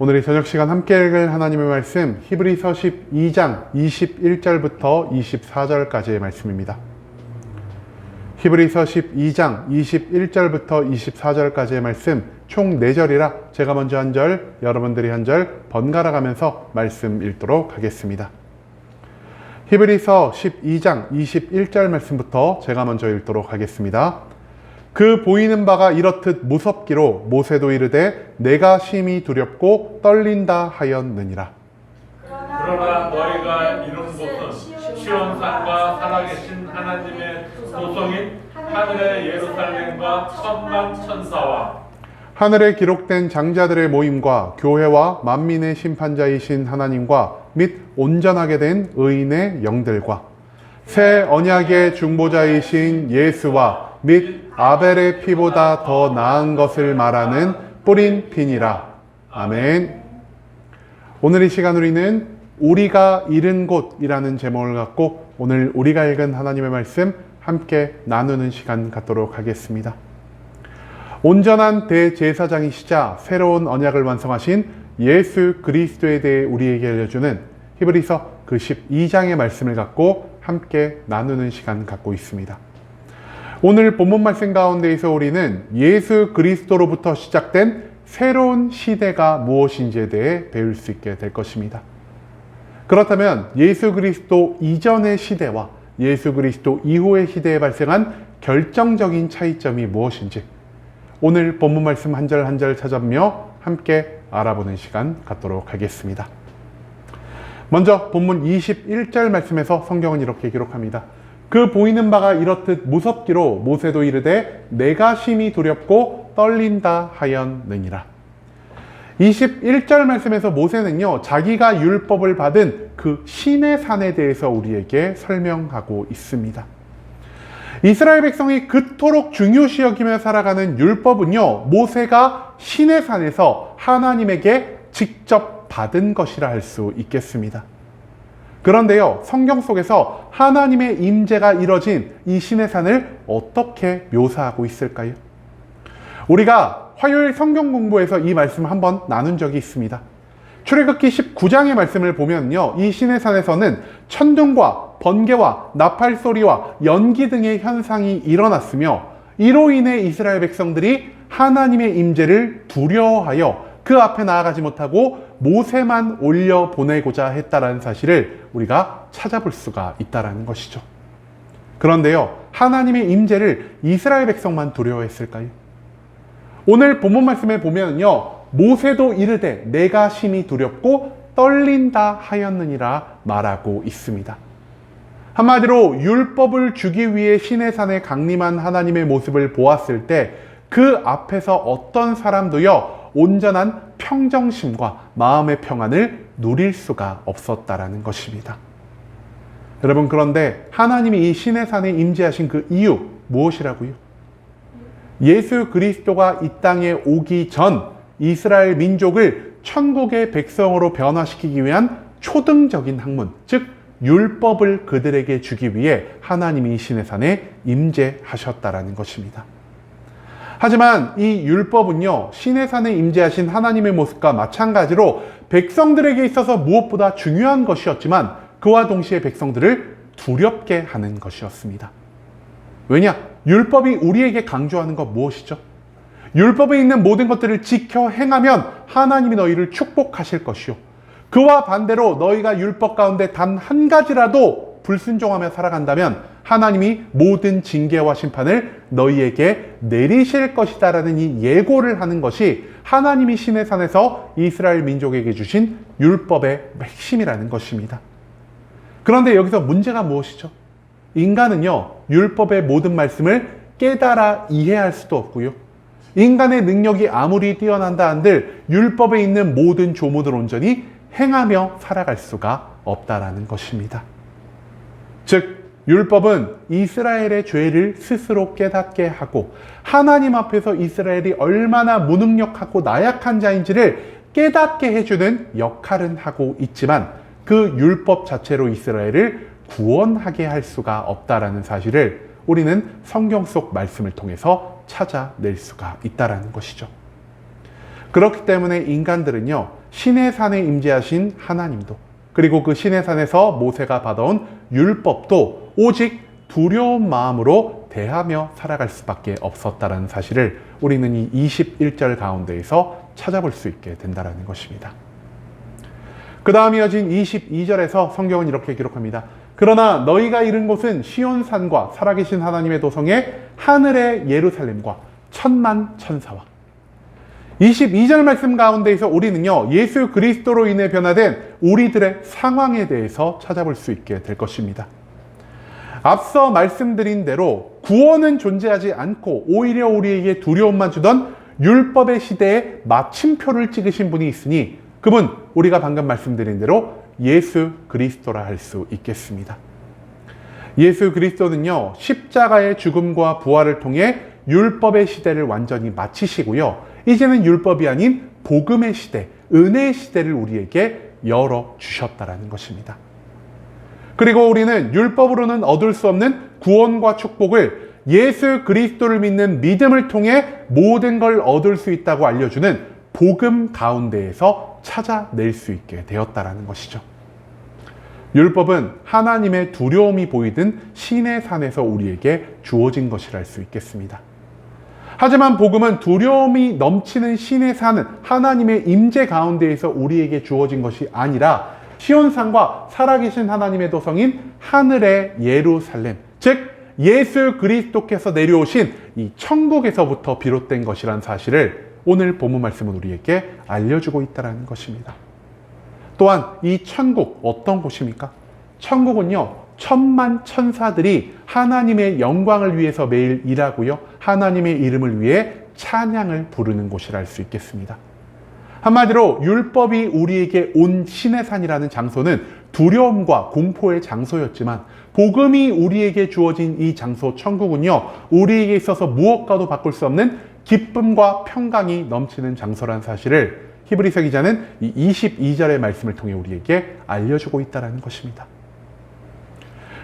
오늘 이 저녁 시간 함께 읽을 하나님의 말씀 히브리서 12장 21절부터 24절까지의 말씀입니다. 히브리서 12장 21절부터 24절까지의 말씀 총 4절이라 제가 먼저 한 절, 여러분들이 한 절 번갈아 가면서 말씀 읽도록 하겠습니다. 히브리서 12장 21절 말씀부터 제가 먼저 읽도록 하겠습니다. 그 보이는 바가 이렇듯 무섭기로 모세도 이르되 내가 심히 두렵고 떨린다 하였느니라. 그러나 너희가 이룬 곳은 시온산과 살아계신 하나님의 도성인 하늘의 예루살렘과 천만 천사와 하늘에 기록된 장자들의 모임과 교회와 만민의 심판자이신 하나님과 및 온전하게 된 의인의 영들과 새 언약의 중보자이신 예수와 및 아벨의 피보다 더 나은 것을 말하는 뿌린 피니라. 아멘. 오늘 이 시간 우리는 우리가 이른 곳이라는 제목을 갖고 오늘 우리가 읽은 하나님의 말씀 함께 나누는 시간 갖도록 하겠습니다. 온전한 대제사장이시자 새로운 언약을 완성하신 예수 그리스도에 대해 우리에게 알려주는 히브리서 그 12장의 말씀을 갖고 함께 나누는 시간 갖고 있습니다. 오늘 본문 말씀 가운데에서 우리는 예수 그리스도로부터 시작된 새로운 시대가 무엇인지에 대해 배울 수 있게 될 것입니다. 그렇다면 예수 그리스도 이전의 시대와 예수 그리스도 이후의 시대에 발생한 결정적인 차이점이 무엇인지 오늘 본문 말씀 한 절 한 절 찾아보며 함께 알아보는 시간 갖도록 하겠습니다. 먼저 본문 21절 말씀에서 성경은 이렇게 기록합니다. 그 보이는 바가 이렇듯 무섭기로 모세도 이르되 내가 심히 두렵고 떨린다 하였느니라. 21절 말씀에서 모세는요, 자기가 율법을 받은 그 시내 산에 대해서 우리에게 설명하고 있습니다. 이스라엘 백성이 그토록 중요시 여기며 살아가는 율법은요, 모세가 시내 산에서 하나님에게 직접 받은 것이라 할 수 있겠습니다. 그런데요, 성경 속에서 하나님의 임재가 이뤄진 이 시내산을 어떻게 묘사하고 있을까요? 우리가 화요일 성경 공부에서 이 말씀을 한번 나눈 적이 있습니다. 출애굽기 19장의 말씀을 보면요, 이 시내산에서는 천둥과 번개와 나팔 소리와 연기 등의 현상이 일어났으며 이로 인해 이스라엘 백성들이 하나님의 임재를 두려워하여 그 앞에 나아가지 못하고 모세만 올려 보내고자 했다라는 사실을 우리가 찾아볼 수가 있다라는 것이죠. 그런데요, 하나님의 임재를 이스라엘 백성만 두려워했을까요? 오늘 본문 말씀에 보면요, 모세도 이르되 내가 심히 두렵고 떨린다 하였느니라 말하고 있습니다. 한마디로 율법을 주기 위해 시내산에 강림한 하나님의 모습을 보았을 때 그 앞에서 어떤 사람도요, 온전한 평정심과 마음의 평안을 누릴 수가 없었다라는 것입니다. 여러분, 그런데 하나님이 이 시내산에 임재하신 그 이유 무엇이라고요? 예수 그리스도가 이 땅에 오기 전 이스라엘 민족을 천국의 백성으로 변화시키기 위한 초등적인 학문, 즉 율법을 그들에게 주기 위해 하나님이 이 시내산에 임재하셨다라는 것입니다. 하지만 이 율법은요, 시내산에 임재하신 하나님의 모습과 마찬가지로 백성들에게 있어서 무엇보다 중요한 것이었지만 그와 동시에 백성들을 두렵게 하는 것이었습니다. 왜냐? 율법이 우리에게 강조하는 것 무엇이죠? 율법에 있는 모든 것들을 지켜 행하면 하나님이 너희를 축복하실 것이요, 그와 반대로 너희가 율법 가운데 단 한 가지라도 불순종하며 살아간다면 하나님이 모든 징계와 심판을 너희에게 내리실 것이다라는 이 예고를 하는 것이 하나님이 시내산에서 이스라엘 민족에게 주신 율법의 핵심이라는 것입니다. 그런데 여기서 문제가 무엇이죠? 인간은요, 율법의 모든 말씀을 깨달아 이해할 수도 없고요, 인간의 능력이 아무리 뛰어난다 한들 율법에 있는 모든 조문을 온전히 행하며 살아갈 수가 없다라는 것입니다. 즉 율법은 이스라엘의 죄를 스스로 깨닫게 하고 하나님 앞에서 이스라엘이 얼마나 무능력하고 나약한 자인지를 깨닫게 해주는 역할은 하고 있지만 그 율법 자체로 이스라엘을 구원하게 할 수가 없다라는 사실을 우리는 성경 속 말씀을 통해서 찾아낼 수가 있다라는 것이죠. 그렇기 때문에 인간들은요, 시내산에 임재하신 하나님도, 그리고 그 시내산에서 모세가 받아온 율법도 오직 두려운 마음으로 대하며 살아갈 수밖에 없었다는 사실을 우리는 이 21절 가운데에서 찾아볼 수 있게 된다는 것입니다. 그 다음 이어진 22절에서 성경은 이렇게 기록합니다. 그러나 너희가 이른 곳은 시온산과 살아계신 하나님의 도성의 하늘의 예루살렘과 천만 천사와. 22절 말씀 가운데에서 우리는요, 예수 그리스도로 인해 변화된 우리들의 상황에 대해서 찾아볼 수 있게 될 것입니다. 앞서 말씀드린 대로 구원은 존재하지 않고 오히려 우리에게 두려움만 주던 율법의 시대에 마침표를 찍으신 분이 있으니 그분, 우리가 방금 말씀드린 대로 예수 그리스도라 할 수 있겠습니다. 예수 그리스도는요, 십자가의 죽음과 부활을 통해 율법의 시대를 완전히 마치시고요, 이제는 율법이 아닌 복음의 시대, 은혜의 시대를 우리에게 열어주셨다라는 것입니다. 그리고 우리는 율법으로는 얻을 수 없는 구원과 축복을 예수 그리스도를 믿는 믿음을 통해 모든 걸 얻을 수 있다고 알려주는 복음 가운데에서 찾아낼 수 있게 되었다라는 것이죠. 율법은 하나님의 두려움이 보이던 시내산에서 우리에게 주어진 것이라 할 수 있겠습니다. 하지만 복음은 두려움이 넘치는 시내산, 하나님의 임재 가운데에서 우리에게 주어진 것이 아니라 시온산과 살아계신 하나님의 도성인 하늘의 예루살렘, 즉 예수 그리스도께서 내려오신 이 천국에서부터 비롯된 것이란 사실을 오늘 본문 말씀은 우리에게 알려주고 있다는 것입니다. 또한 이 천국 어떤 곳입니까? 천국은요, 천만 천사들이 하나님의 영광을 위해서 매일 일하고요, 하나님의 이름을 위해 찬양을 부르는 곳이라 할 수 있겠습니다. 한마디로 율법이 우리에게 온 시내산이라는 장소는 두려움과 공포의 장소였지만 복음이 우리에게 주어진 이 장소 천국은요, 우리에게 있어서 무엇과도 바꿀 수 없는 기쁨과 평강이 넘치는 장소라는 사실을 히브리서 기자는 이 22절의 말씀을 통해 우리에게 알려주고 있다는 것입니다.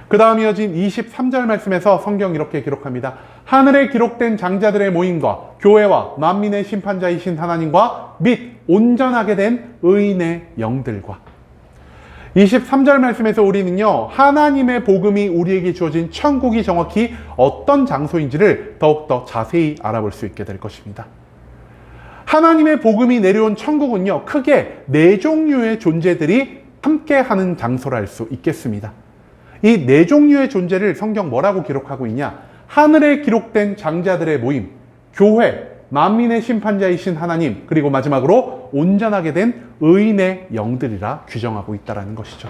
그 다음 이어진 23절 말씀에서 성경 이렇게 기록합니다. 하늘에 기록된 장자들의 모임과 교회와 만민의 심판자이신 하나님과 및 온전하게 된 의인의 영들과. 23절 말씀에서 우리는요, 하나님의 복음이 우리에게 주어진 천국이 정확히 어떤 장소인지를 더욱더 자세히 알아볼 수 있게 될 것입니다. 하나님의 복음이 내려온 천국은요, 크게 네 종류의 존재들이 함께하는 장소라 할 수 있겠습니다. 이 네 종류의 존재를 성경 뭐라고 기록하고 있냐? 하늘에 기록된 장자들의 모임, 교회, 만민의 심판자이신 하나님, 그리고 마지막으로 온전하게 된 의인의 영들이라 규정하고 있다는 것이죠.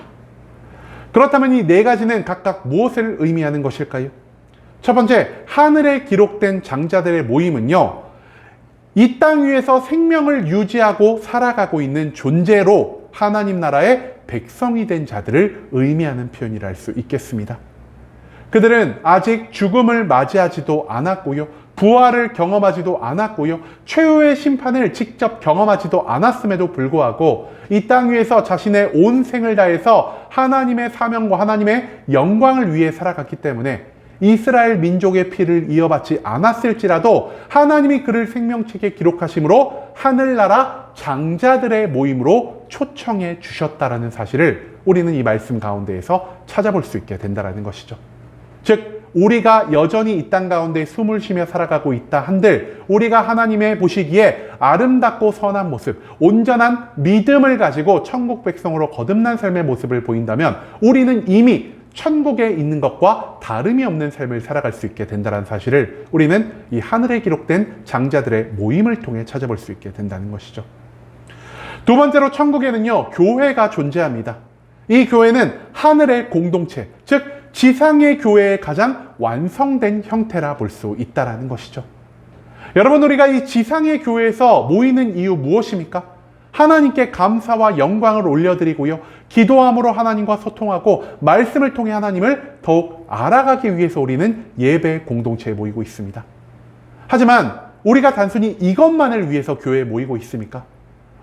그렇다면 이 네 가지는 각각 무엇을 의미하는 것일까요? 첫 번째, 하늘에 기록된 장자들의 모임은요, 이 땅 위에서 생명을 유지하고 살아가고 있는 존재로 하나님 나라의 백성이 된 자들을 의미하는 표현이라 할 수 있겠습니다. 그들은 아직 죽음을 맞이하지도 않았고요, 부활을 경험하지도 않았고요, 최후의 심판을 직접 경험하지도 않았음에도 불구하고 이 땅 위에서 자신의 온 생을 다해서 하나님의 사명과 하나님의 영광을 위해 살아갔기 때문에 이스라엘 민족의 피를 이어받지 않았을지라도 하나님이 그를 생명책에 기록하심으로 하늘나라 장자들의 모임으로 초청해 주셨다라는 사실을 우리는 이 말씀 가운데에서 찾아볼 수 있게 된다는 것이죠. 즉 우리가 여전히 이 땅 가운데 숨을 쉬며 살아가고 있다 한들 우리가 하나님의 보시기에 아름답고 선한 모습, 온전한 믿음을 가지고 천국 백성으로 거듭난 삶의 모습을 보인다면 우리는 이미 천국에 있는 것과 다름이 없는 삶을 살아갈 수 있게 된다는 사실을 우리는 이 하늘에 기록된 장자들의 모임을 통해 찾아볼 수 있게 된다는 것이죠. 두 번째로 천국에는요, 교회가 존재합니다. 이 교회는 하늘의 공동체, 즉 지상의 교회의 가장 완성된 형태라 볼 수 있다는 것이죠. 여러분, 우리가 이 지상의 교회에서 모이는 이유 무엇입니까? 하나님께 감사와 영광을 올려드리고요, 기도함으로 하나님과 소통하고 말씀을 통해 하나님을 더욱 알아가기 위해서 우리는 예배 공동체에 모이고 있습니다. 하지만 우리가 단순히 이것만을 위해서 교회에 모이고 있습니까?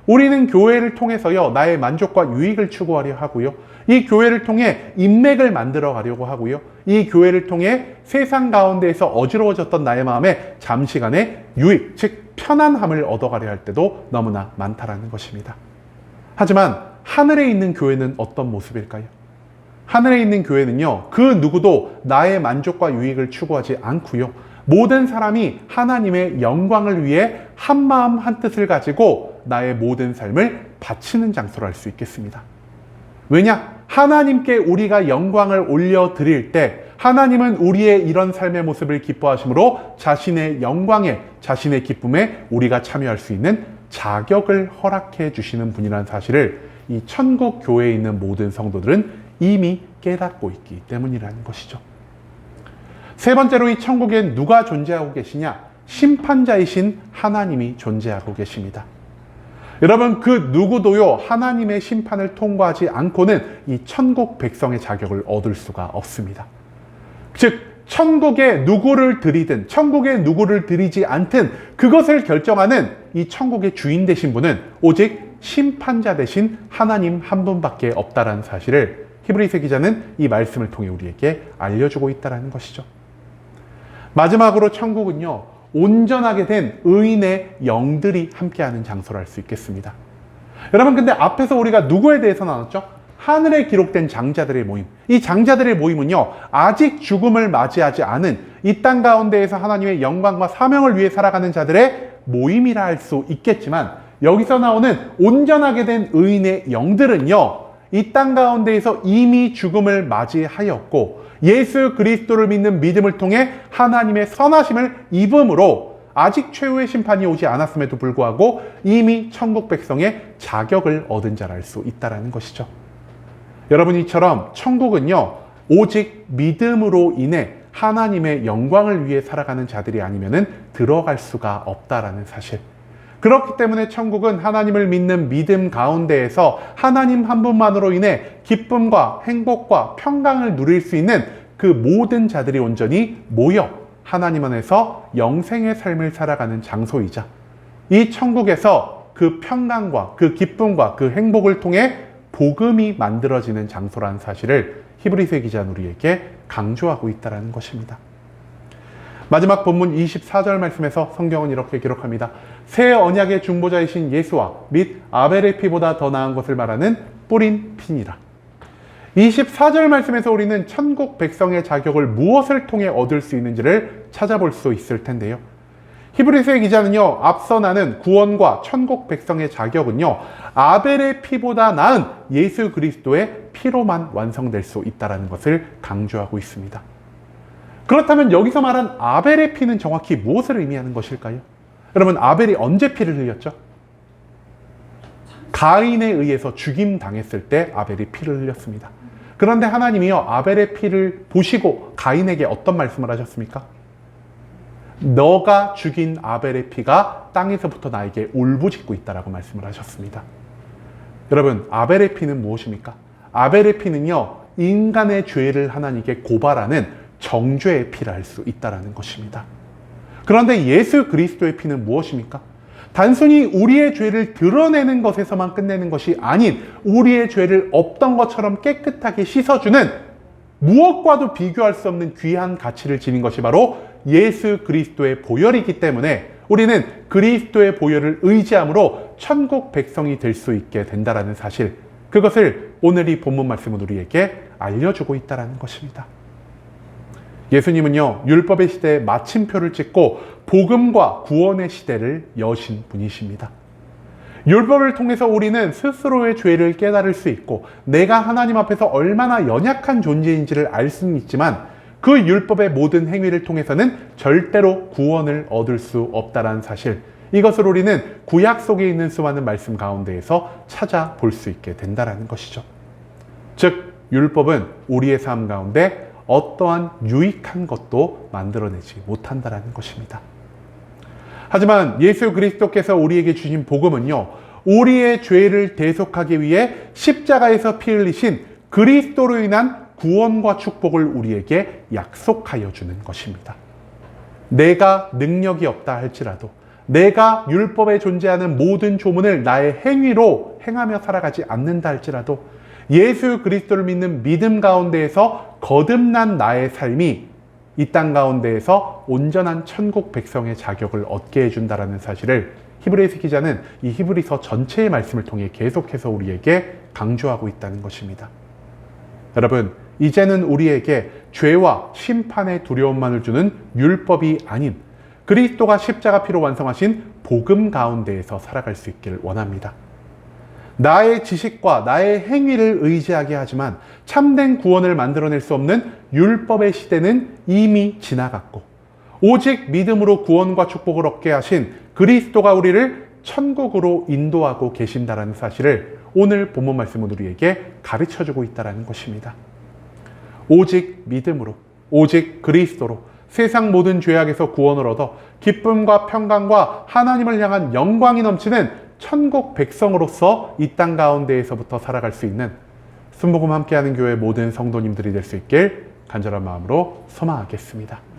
우리는 교회를 통해서요, 나의 만족과 유익을 추구하려 하고요, 이 교회를 통해 인맥을 만들어 가려고 하고요, 이 교회를 통해 세상 가운데에서 어지러워졌던 나의 마음에 잠시간의 유익, 즉 편안함을 얻어가려 할 때도 너무나 많다라는 것입니다. 하지만 하늘에 있는 교회는 어떤 모습일까요? 하늘에 있는 교회는요, 그 누구도 나의 만족과 유익을 추구하지 않고요, 모든 사람이 하나님의 영광을 위해 한마음 한뜻을 가지고 나의 모든 삶을 바치는 장소로 할 수 있겠습니다. 왜냐? 하나님께 우리가 영광을 올려드릴 때 하나님은 우리의 이런 삶의 모습을 기뻐하심으로 자신의 영광에, 자신의 기쁨에 우리가 참여할 수 있는 자격을 허락해 주시는 분이라는 사실을 이 천국 교회에 있는 모든 성도들은 이미 깨닫고 있기 때문이라는 것이죠. 세 번째로 이 천국에 누가 존재하고 계시냐? 심판자이신 하나님이 존재하고 계십니다. 여러분, 그 누구도요, 하나님의 심판을 통과하지 않고는 이 천국 백성의 자격을 얻을 수가 없습니다. 즉, 천국에 누구를 들이든, 천국에 누구를 들이지 않든 그것을 결정하는 이 천국의 주인 되신 분은 오직 심판자 되신 하나님 한 분밖에 없다라는 사실을 히브리서 기자는 이 말씀을 통해 우리에게 알려주고 있다는 것이죠. 마지막으로 천국은요, 온전하게 된 의인의 영들이 함께하는 장소를 할 수 있겠습니다. 여러분, 근데 앞에서 우리가 누구에 대해서 나눴죠? 하늘에 기록된 장자들의 모임. 이 장자들의 모임은요, 아직 죽음을 맞이하지 않은 이 땅 가운데에서 하나님의 영광과 사명을 위해 살아가는 자들의 모임이라 할 수 있겠지만, 여기서 나오는 온전하게 된 의인의 영들은요, 이 땅 가운데에서 이미 죽음을 맞이하였고 예수 그리스도를 믿는 믿음을 통해 하나님의 선하심을 입음으로 아직 최후의 심판이 오지 않았음에도 불구하고 이미 천국 백성의 자격을 얻은 자라 할 수 있다는 것이죠. 여러분, 이처럼 천국은요, 오직 믿음으로 인해 하나님의 영광을 위해 살아가는 자들이 아니면은 들어갈 수가 없다라는 사실. 그렇기 때문에 천국은 하나님을 믿는 믿음 가운데에서 하나님 한 분만으로 인해 기쁨과 행복과 평강을 누릴 수 있는 그 모든 자들이 온전히 모여 하나님 안에서 영생의 삶을 살아가는 장소이자, 이 천국에서 그 평강과 그 기쁨과 그 행복을 통해 복음이 만들어지는 장소라는 사실을 히브리서 기자는 우리에게 강조하고 있다는 것입니다. 마지막 본문 24절 말씀에서 성경은 이렇게 기록합니다. 새 언약의 중보자이신 예수와 및 아벨의 피보다 더 나은 것을 말하는 뿌린 피니라. 24절 말씀에서 우리는 천국 백성의 자격을 무엇을 통해 얻을 수 있는지를 찾아볼 수 있을 텐데요. 히브리서의 기자는요, 앞서 나는 구원과 천국 백성의 자격은요, 아벨의 피보다 나은 예수 그리스도의 피로만 완성될 수 있다는 것을 강조하고 있습니다. 그렇다면 여기서 말한 아벨의 피는 정확히 무엇을 의미하는 것일까요? 여러분, 아벨이 언제 피를 흘렸죠? 가인에 의해서 죽임당했을 때 아벨이 피를 흘렸습니다. 그런데 하나님이요, 아벨의 피를 보시고 가인에게 어떤 말씀을 하셨습니까? 너가 죽인 아벨의 피가 땅에서부터 나에게 울부짖고 있다라고 말씀을 하셨습니다. 여러분, 아벨의 피는 무엇입니까? 아벨의 피는요, 인간의 죄를 하나님께 고발하는 정죄의 피라 할 수 있다는 것입니다. 그런데 예수 그리스도의 피는 무엇입니까? 단순히 우리의 죄를 드러내는 것에서만 끝내는 것이 아닌 우리의 죄를 없던 것처럼 깨끗하게 씻어주는 무엇과도 비교할 수 없는 귀한 가치를 지닌 것이 바로 예수 그리스도의 보혈이기 때문에 우리는 그리스도의 보혈을 의지함으로 천국 백성이 될 수 있게 된다는 사실, 그것을 오늘 이 본문 말씀은 우리에게 알려주고 있다는 것입니다. 예수님은요, 율법의 시대에 마침표를 찍고 복음과 구원의 시대를 여신 분이십니다. 율법을 통해서 우리는 스스로의 죄를 깨달을 수 있고 내가 하나님 앞에서 얼마나 연약한 존재인지를 알 수는 있지만 그 율법의 모든 행위를 통해서는 절대로 구원을 얻을 수 없다는 사실, 이것을 우리는 구약 속에 있는 수많은 말씀 가운데에서 찾아볼 수 있게 된다는 것이죠. 즉, 율법은 우리의 삶 가운데 어떠한 유익한 것도 만들어내지 못한다는 것입니다. 하지만 예수 그리스도께서 우리에게 주신 복음은요, 우리의 죄를 대속하기 위해 십자가에서 피 흘리신 그리스도로 인한 구원과 축복을 우리에게 약속하여 주는 것입니다. 내가 능력이 없다 할지라도, 내가 율법에 존재하는 모든 조문을 나의 행위로 행하며 살아가지 않는다 할지라도 예수 그리스도를 믿는 믿음 가운데에서 거듭난 나의 삶이 이 땅 가운데에서 온전한 천국 백성의 자격을 얻게 해준다는 사실을 히브리서 기자는 이 히브리서 전체의 말씀을 통해 계속해서 우리에게 강조하고 있다는 것입니다. 여러분, 이제는 우리에게 죄와 심판의 두려움만을 주는 율법이 아닌 그리스도가 십자가 피로 완성하신 복음 가운데에서 살아갈 수 있기를 원합니다. 나의 지식과 나의 행위를 의지하게 하지만 참된 구원을 만들어낼 수 없는 율법의 시대는 이미 지나갔고 오직 믿음으로 구원과 축복을 얻게 하신 그리스도가 우리를 천국으로 인도하고 계신다라는 사실을 오늘 본문 말씀은 우리에게 가르쳐주고 있다는 것입니다. 오직 믿음으로, 오직 그리스도로 세상 모든 죄악에서 구원을 얻어 기쁨과 평강과 하나님을 향한 영광이 넘치는 천국 백성으로서 이 땅 가운데에서부터 살아갈 수 있는 순복음 함께하는 교회 모든 성도님들이 될 수 있길 간절한 마음으로 소망하겠습니다.